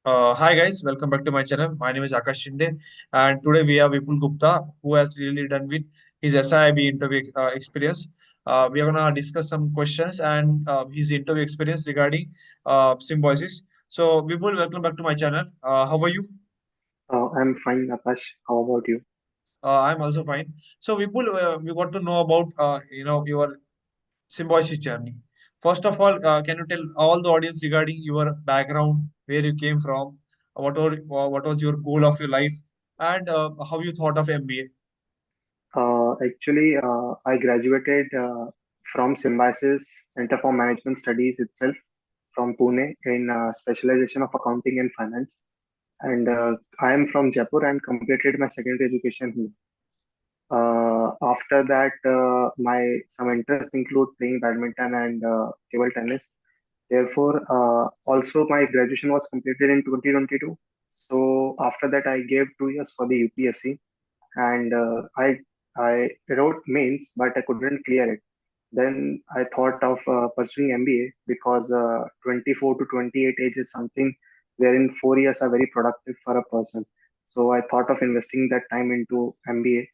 Hi guys, welcome back to my channel. My name is Akash Shinde, and today we have Vipul Gupta, who has really done with his SIIB interview experience. We are gonna discuss some questions and his interview experience regarding Symbiosis. So, Vipul, welcome back to my channel. How are you? I'm fine, Akash. How about you? I'm also fine. So, Vipul, we want to know about your Symbiosis journey. First of all, can you tell all the audience regarding your background, where you came from, what was your goal of your life, and how you thought of MBA? I graduated from Symbiosis Center for Management Studies itself from Pune in specialization of accounting and finance. And I am from Jaipur and completed my secondary education here. After that, my some interests include playing badminton and table tennis. Therefore, also my graduation was completed in 2022. So after that, I gave 2 years for the UPSC, and I wrote mains, but I couldn't clear it. Then I thought of pursuing MBA because 24 to 28 age is something wherein 4 years are very productive for a person. So I thought of investing that time into MBA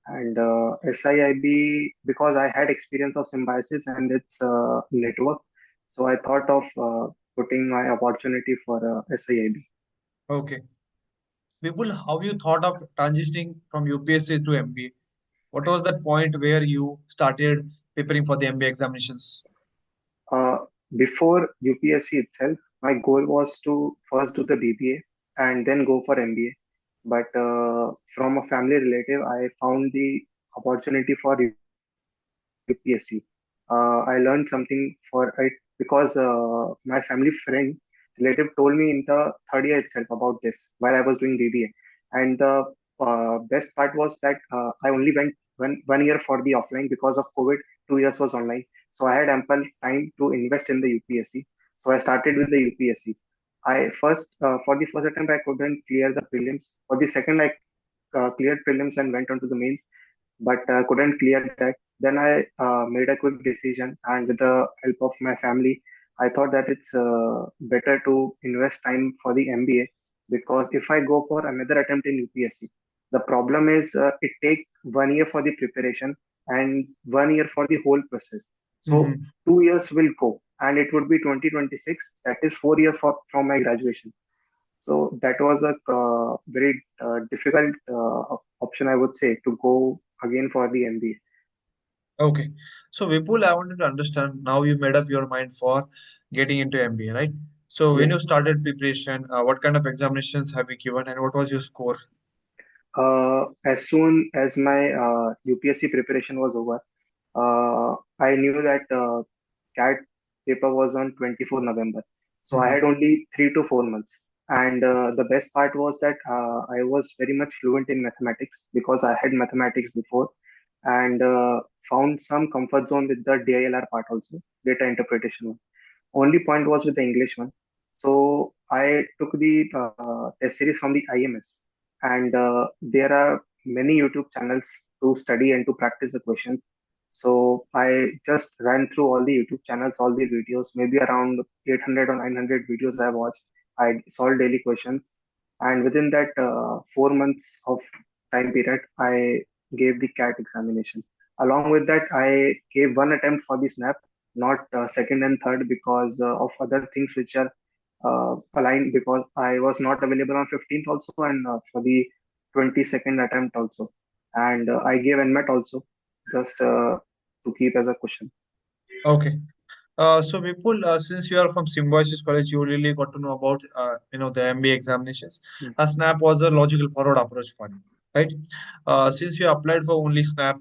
and SIIB because I had experience of Symbiosis and its network. So I thought of putting my opportunity for SIIB. Okay, people, how you thought of transitioning from UPSC to MBA? What was that point where you started preparing for the MBA examinations? Uh, Before UPSC itself, my goal was to first do the BBA and then go for MBA. But from a family relative, I found the opportunity for UPSC. I learned something for it because my family friend relative told me in the third year itself about this while I was doing BBA. And the best part was that I only went one year for the offline because of COVID. 2 years was online, so I had ample time to invest in the UPSC. So I started with the UPSC. I first for the first attempt I couldn't clear the prelims. For the second I cleared prelims and went on to the mains, but couldn't clear that. Then I made a quick decision, and with the help of my family, I thought that it's better to invest time for the MBA because if I go for another attempt in UPSC, the problem is it take 1 year for the preparation and 1 year for the whole process. So Mhm. 2 years will go, and it would be 2026. That is 4 years from my graduation. So that was a very difficult option, I would say, to go again for the MBA. Okay. So, Vipul, I wanted to understand now you made up your mind for getting into MBA, right? So, when you Yes. started preparation, what kind of examinations have you given and what was your score? As soon as my UPSC preparation was over, I knew that CAT paper was on 24 November. So I Mhm. had only 3 to 4 months. And the best part was that I was very much fluent in mathematics because I had mathematics before and found some comfort zone with the DILR part also, data interpretation one. Only point was with the English one. So I took the test series from the IMS, and there are many YouTube channels to study and to practice the questions. So I just ran through all the YouTube channels, all the videos, maybe around 800 or 900 videos I watched. I solved daily questions, and within that 4 months of time period, I gave the CAT examination. Along with that, I gave one attempt for the SNAP, not second and third because of other things which are aligned because I was not available on 15th also and for the 22nd attempt also. And I gave NMAT also just to keep as a question. Okay. So Vipul, since you are from Symbiosis College, you really got to know about the MBA examinations. Hmm. SNAP was a logical forward approach for you, right? Since you applied for only SNAP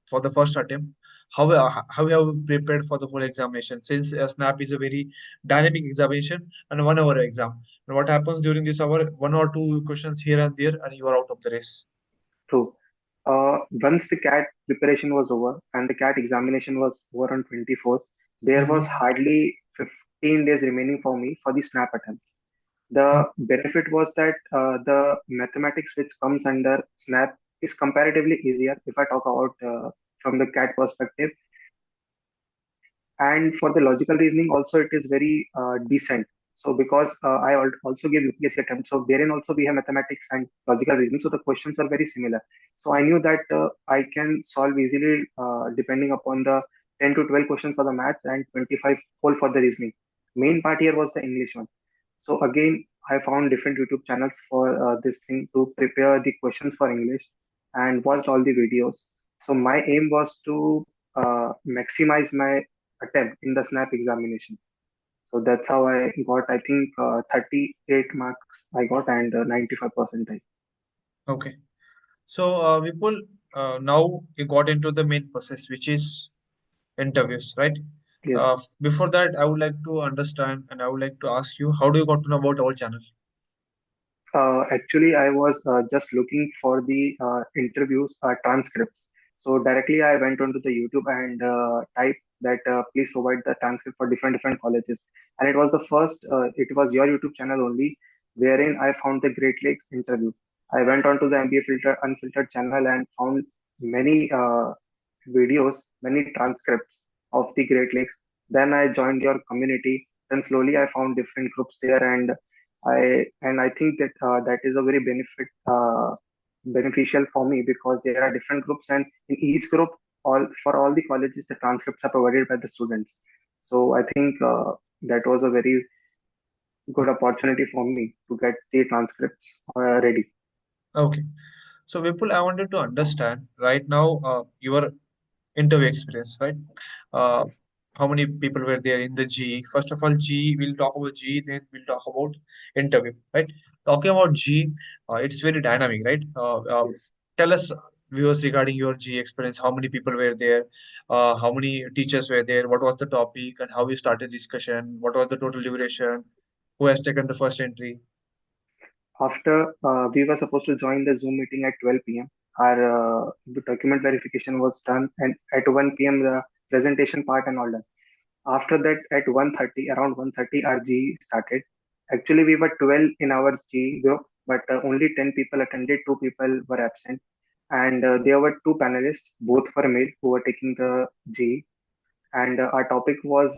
for the first attempt, how have you prepared for the whole examination? Since SNAP is a very dynamic examination and 1 hour exam, and what happens during this hour, one or two questions here and there, and you are out of the race. True. Once the CAT preparation was over and the CAT examination was over on 24th, there was Mhm. hardly 15 days remaining for me for the SNAP attempt. The benefit was that the mathematics which comes under SNAP is comparatively easier if I talk about from the CAT perspective. And for the logical reasoning, also it is very decent. So because also gave UPSC attempt, so therein also we have mathematics and logical reasoning. So the questions were very similar. So I knew that I can solve easily depending upon the 10 to 12 questions for the maths and 25 whole for the reasoning. Main part here was the English one. So again, I found different YouTube channels for this thing to prepare the questions for English and watched all the videos. So my aim was to maximize my attempt in the SNAP examination. So that's how I got, I think, 38 marks I got and 95 percentile. Okay. So, Vipul, now you got into the main process, which is interviews, right? Yes. Before that, I would like to understand and I would like to ask you, how do you got to know about our channel? Actually, I was just looking for the interviews transcripts. So directly I went onto the YouTube and typed that please provide the transcript for different colleges. And it was the first, it was your YouTube channel only, wherein I found the Great Lakes interview. I went onto the MBA filter unfiltered channel and found many videos, many transcripts of the Great Lakes. Then I joined your community. Then slowly I found different groups there, and I think that that is a very beneficial for me because there are different groups, and in each group, all for all the colleges, the transcripts are provided by the students. So I think that was a very good opportunity for me to get the transcripts ready. Okay. So, Vipul, I wanted to understand right now your interview experience, right? Uh, how many people were there in the GE? First of all, GE, we'll talk about GE, then we'll talk about interview, right? Talking about GE, it's very dynamic, right? Yes. Tell us, viewers, regarding your GE experience. How many people were there? How many teachers were there? What was the topic and how we started discussion? What was the total duration? Who has taken the first entry? After we were supposed to join the Zoom meeting at 12 p.m., our the document verification was done, and at 1 p.m. the presentation part and all done. After that, at 1:30, around 1:30, our GE started. Actually, we were 12 in our GE group, but only 10 people attended, 2 people were absent. And there were two panelists, both were male, who were taking the GE. And our topic was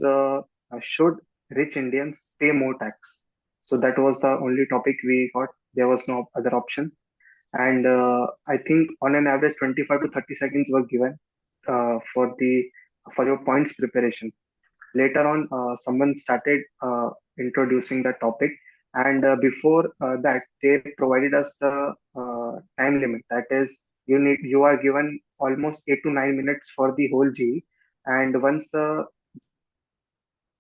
should rich Indians pay more tax? So that was the only topic we got. There was no other option. And I think on an average, 25 to 30 seconds were given for the for your points preparation. Later on, someone started introducing the topic, and before that, they provided us the time limit. That is, you are given almost 8 to 9 minutes for the whole GE, and once the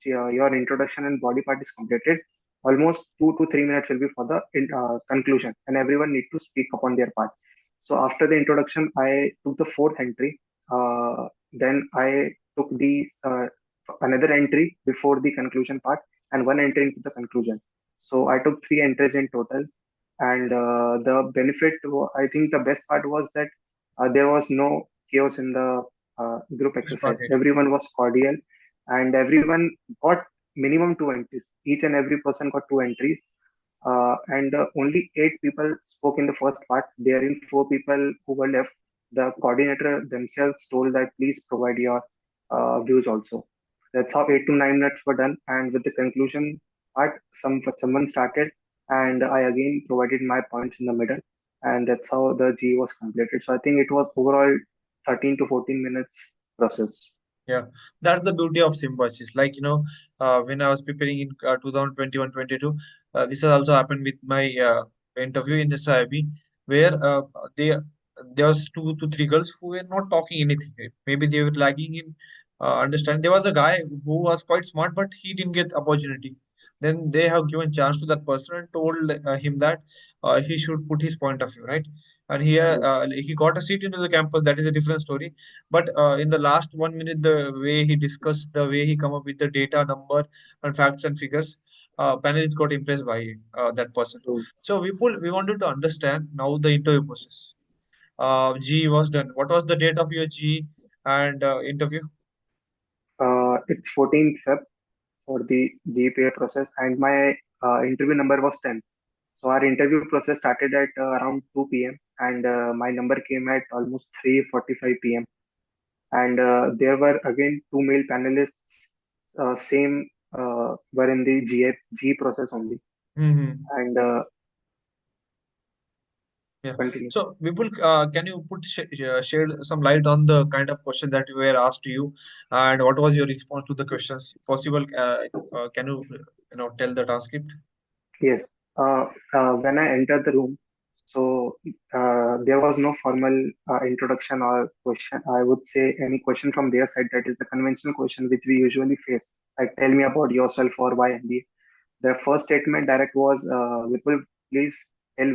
your introduction and body part is completed, almost 2 to 3 minutes will be for the conclusion, and everyone need to speak upon their part. So after the introduction, I took the fourth entry. Then I took the another entry before the conclusion part and one entry into the conclusion. So I took three entries in total. And I think the best part was that there was no chaos in the group exercise. Spontaneity. Everyone was cordial and everyone got minimum two entries. Each and every person got two entries. And only eight people spoke in the first part. Therein, four people who were left. The coordinator themselves told that please provide your views also. That's how 8 to 9 minutes were done. And with the conclusion part, someone started, and I again provided my points in the middle, and that's how the G was completed. So I think it was overall 13 to 14 minutes process. Yeah, that's the beauty of Symbiosis. Like, when I was preparing in 2021-22, this has also happened with my interview in the SIIB, where they there was two to three girls who were not talking anything. Maybe they were lagging in understanding. There was a guy who was quite smart, but he didn't get opportunity. Then they have given chance to that person and told him that he should put his point of view, right? And he got a seat into the campus. That is a different story, but in the last 1 minute, the way he discussed, the way he come up with the data, number, and facts and figures, panelists got impressed by that person. So So we wanted to understand now the interview process. GE was done. What was the date of your GE and interview? it's 14th Feb for the GEPA process, and my interview number was 10. So our interview process started at around 2 p.m. and my number came at almost 3:45 p.m. And there were again two male panelists, same. were in the GE process only. Mm-hmm. And Yeah. continue. So, Vipul, can you share some light on the kind of question that were asked to you, and what was your response to the questions? Possible, can you tell the transcript? Yes. When I entered the room, so there was no formal introduction or question. I would say any question from their side. That is the conventional question which we usually face. Like, tell me about yourself or why MBA. Their first statement direct was, Vipul, please tell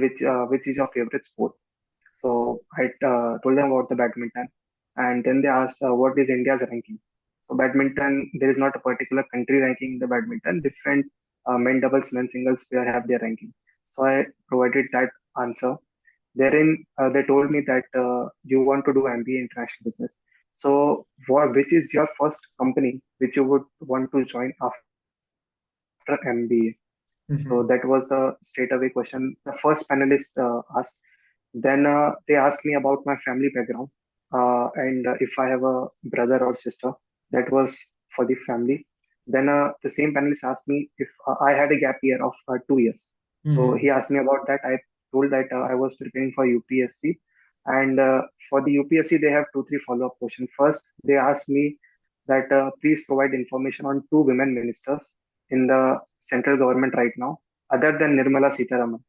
which is your favorite sport. So I told them about the badminton, and then they asked, what is India's ranking? So badminton, there is not a particular country ranking the badminton. Different men doubles, men singles player have their ranking. So I provided that answer. Therein, they told me that you want to do MBA international business. So which is your first company which you would want to join after MBA? So that was the straightaway question. The first panelist asked. Then they asked me about my family background and if I have a brother or sister. That was for the family. Then the same panelist asked me if I had a gap year of 2 years. So Mm-hmm. he asked me about that. I told that I was preparing for UPSC. And for the UPSC, they have two, three follow-up questions. First, they asked me that please provide information on two women ministers in the central government right now, other than Nirmala Sitharaman.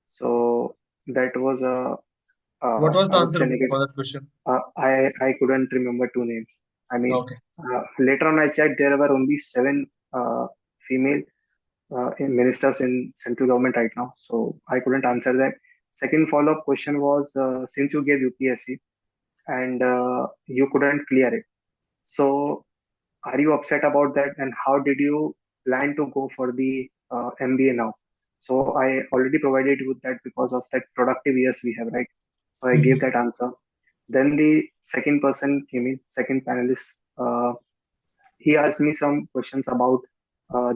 So that was a, What was I the would answer say negative. for that question? I couldn't remember two names. I mean, Okay. later on I checked there were only seven female ministers in central government right now, so I couldn't answer that. Second follow-up question was since you gave UPSC and you couldn't clear it, so are you upset about that? And how did you plan to go for the MBA now? So I already provided you with that because of that productive years we have, right? So I gave Mm-hmm. that answer. Then the second person came in, second panelist. He asked me some questions about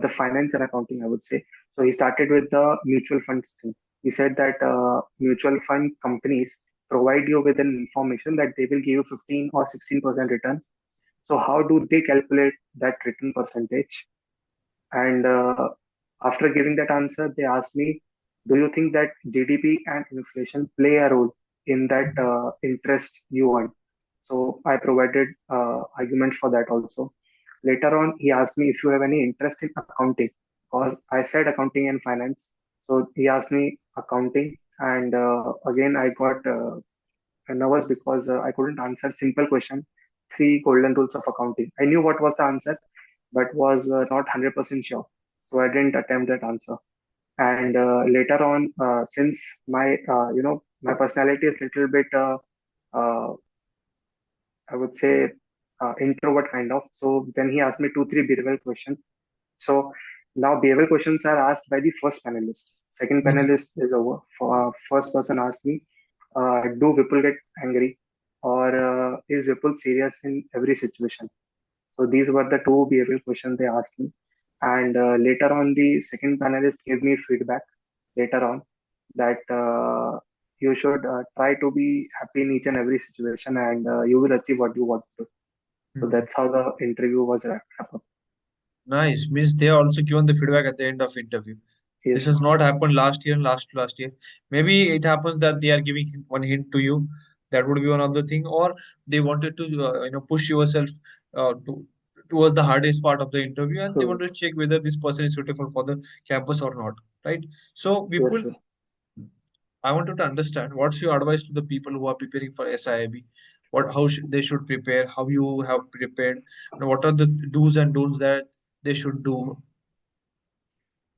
the finance and accounting, I would say. So he started with the mutual funds thing. He said that mutual fund companies provide you with an information that they will give you 15 or 16% return. So how do they calculate that return percentage? And after giving that answer, they asked me, do you think that GDP and inflation play a role in that interest you earn? So I provided argument for that also. Later on, he asked me if you have any interest in accounting, because I said accounting and finance. So he asked me accounting, and again I got nervous because I couldn't answer simple question, three golden rules of accounting. I knew what was the answer, but was not 100% sure. So I didn't attempt that answer. And later on, since my my personality is little bit uh, I would say introvert kind of. So then he asked me two, three behavioral questions. So now behavioral questions are asked by the first panelist. Second Mm-hmm. panelist is over. First person asked me, do Vipul get angry? Or is Vipul serious in every situation? So these were the two behavioral questions they asked me. And later on, the second panelist gave me feedback later on that you should try to be happy in each and every situation and you will achieve what you want to. So Mm-hmm. that's how the interview was wrapped up. Nice. Means they are also given the feedback at the end of interview. This Yes, has not happened last year and last year. Maybe it happens that they are giving one hint to you. That would be one of the thing, or they wanted to push yourself towards the hardest part of the interview, and they want true. to check whether this person is suitable for the campus or not. Right. So Yes, people, sir. I wanted to understand what's your advice to the people who are preparing for SIIB? They should prepare, how you have prepared, and what are the do's and don'ts that they should do.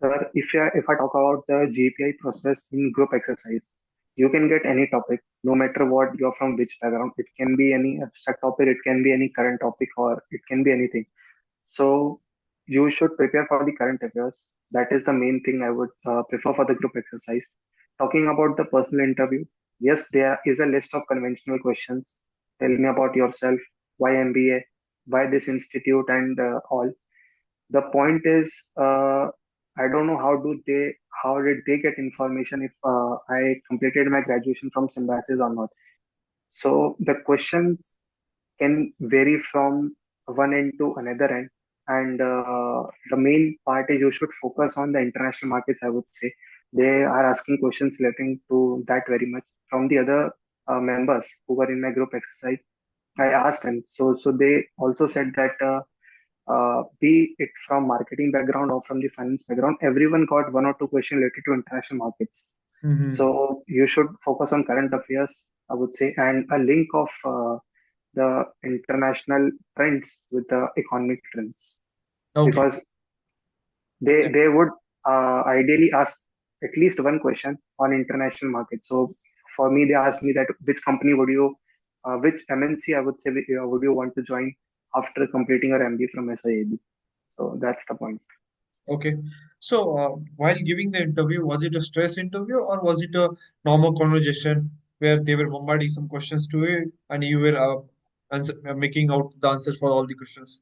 Sir, if I talk about the GPI process in group exercise, you can get any topic, no matter what you're from which background. It can be any abstract topic, it can be any current topic, or it can be anything. So you should prepare for the current affairs. That is the main thing I would prefer for the group exercise. Talking about the personal interview, yes, there is a list of conventional questions. Tell me about yourself, why MBA, why this institute, and all. The point is, I don't know how did they get information if I completed my graduation from Symbiosis or not. So the questions can vary from one end to another end. and the main part is you should focus on the international markets, I would say. They are asking questions relating to that very much from the other members who were in my group exercise. I asked them, so they also said that be it from marketing background or from the finance background, everyone got one or two questions related to international markets. Mm-hmm. So you should focus on current affairs, I would say, and a link of the international trends with the economic trends, Okay. because they would ideally ask at least one question on international market. So for me, they asked me that which company would you, which MNC I would say would you want to join after completing your MBA from SIIB. So that's the point. Okay. So, while giving the interview, was it a stress interview or was it a normal conversation where they were bombarding some questions to you and you were making out the answers for all the questions?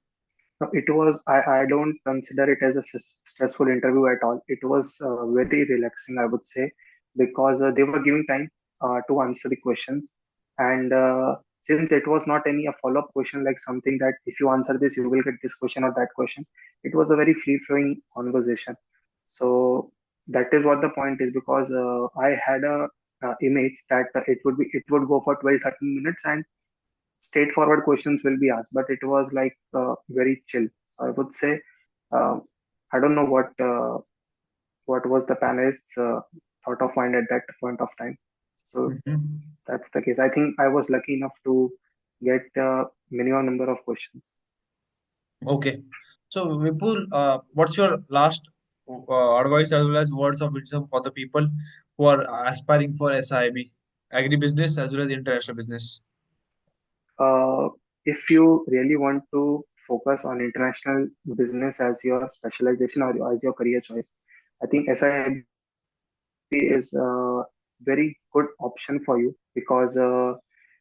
No, it was, I don't consider it as a stressful interview at all. It was very relaxing, I would say, because they were giving time to answer the questions. And since it was not any a follow-up question, like something that if you answer this, you will get this question or that question, it was a very free-flowing conversation. So that is what the point is, because I had a image that it would go for 12, 13 minutes and straightforward questions will be asked, but it was like very chill. So I would say, uh, I don't know what was the panelists thought of mind at that point of time. So Mhm. that's the case. I think I was lucky enough to get the minimum number of questions. Okay. So, Vipul, what's your last advice as well as words of wisdom for the people who are aspiring for SIB, agribusiness as well as international business? Uh, if you really want to focus on international business as your specialization or as your career choice, I think SIIB is a very good option for you, because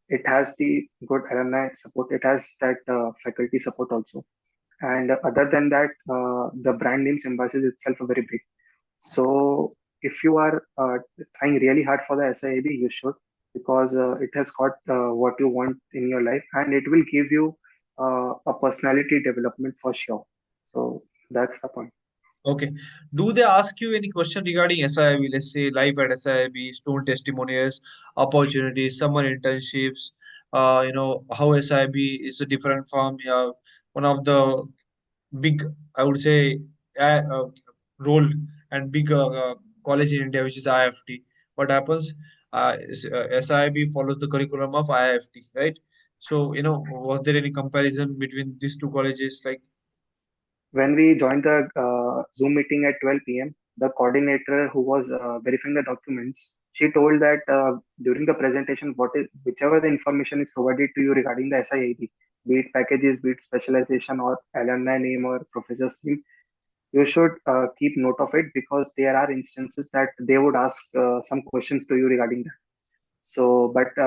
it has the good alumni support. It has that faculty support also. And other than that, the brand name Symbiosis itself are very big. So if you are trying really hard for the SIAB, you should, because it has got what you want in your life, and it will give you a personality development for sure. So that's the point. Okay. Do they ask you any question regarding SIB, let's say life at SIB, student testimonials, opportunities, summer internships, how SIB is a different from one of the big, I would say, role and big college in India, which is IFT. What happens? SIB follows the curriculum of IFT, right? So, was there any comparison between these two colleges? Like, When we joined the Zoom meeting at 12 p.m., the coordinator who was verifying the documents, she told that during the presentation, whichever the information is provided to you regarding the SIIB, be it packages, be it specialization or alumni name or professor's name, you should keep note of it, because there are instances that they would ask some questions to you regarding that. So, but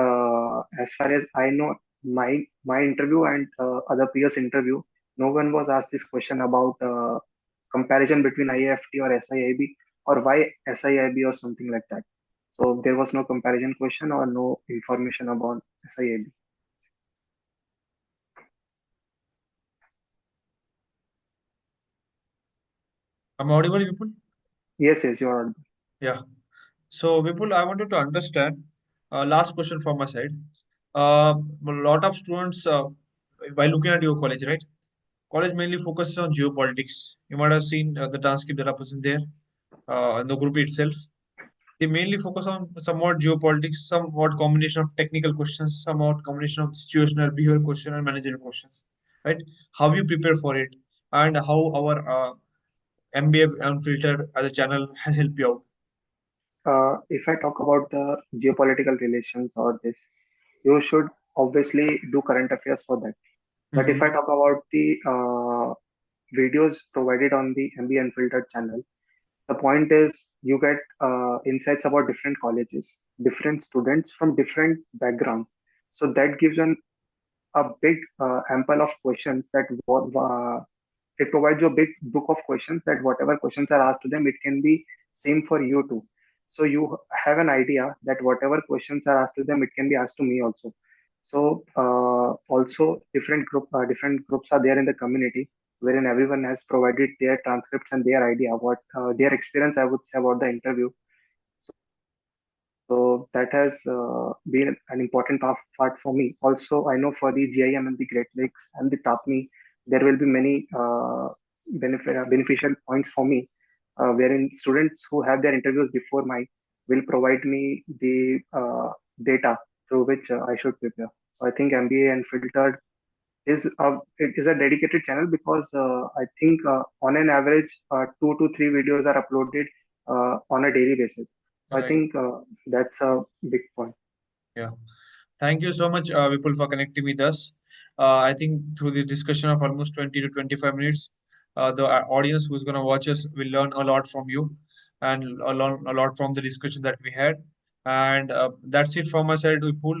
as far as I know, my interview and other peers' interview, no one was asked this question about comparison between IFT or SIIB, or why SIIB or something like that. So there was no comparison question or no information about SIIB. am I audible, people? Yes, yes, you are. Yeah. So, Vipul, I wanted to understand. Last question from my side. A lot of students, by looking at your college, right? College mainly focuses on geopolitics. You might have seen the transcript that happens in there, in the group itself. They mainly focus on somewhat geopolitics, somewhat combination of technical questions, somewhat combination of situational behavioral question and managerial questions, right? How you prepare for it, and how our MBA Unfiltered as a channel has helped you out. If I talk about the geopolitical relations or this, you should obviously do current affairs for that. But if I Mm-hmm. talk about the videos provided on the MBA Unfiltered channel, the point is you get insights about different colleges, different students from different background. So that gives a big ample of questions that it provides you a big book of questions that whatever questions are asked to them, it can be same for you too. So you have an idea that whatever questions are asked to them, it can be asked to me also. So also different groups are there in the community wherein everyone has provided their transcripts and their idea what their experience, I would say, about the interview. So that has been an important part for me. Also, I know for the GIM and the Great Lakes and the TAPMI, there will be many beneficial points for me, wherein students who have their interviews before mine will provide me the data through which I should prepare. So I think MBA Unfiltered it is a dedicated channel because I think on an average 2 to 3 videos are uploaded on a daily basis. I Right. think that's a big point. Yeah. Thank you so much, Vipul, for connecting with us. I think through the discussion of almost 20 to 25 minutes, the audience who's going to watch us will learn a lot from you and learn a lot from the discussion that we had. And that's it from my side, Vipul.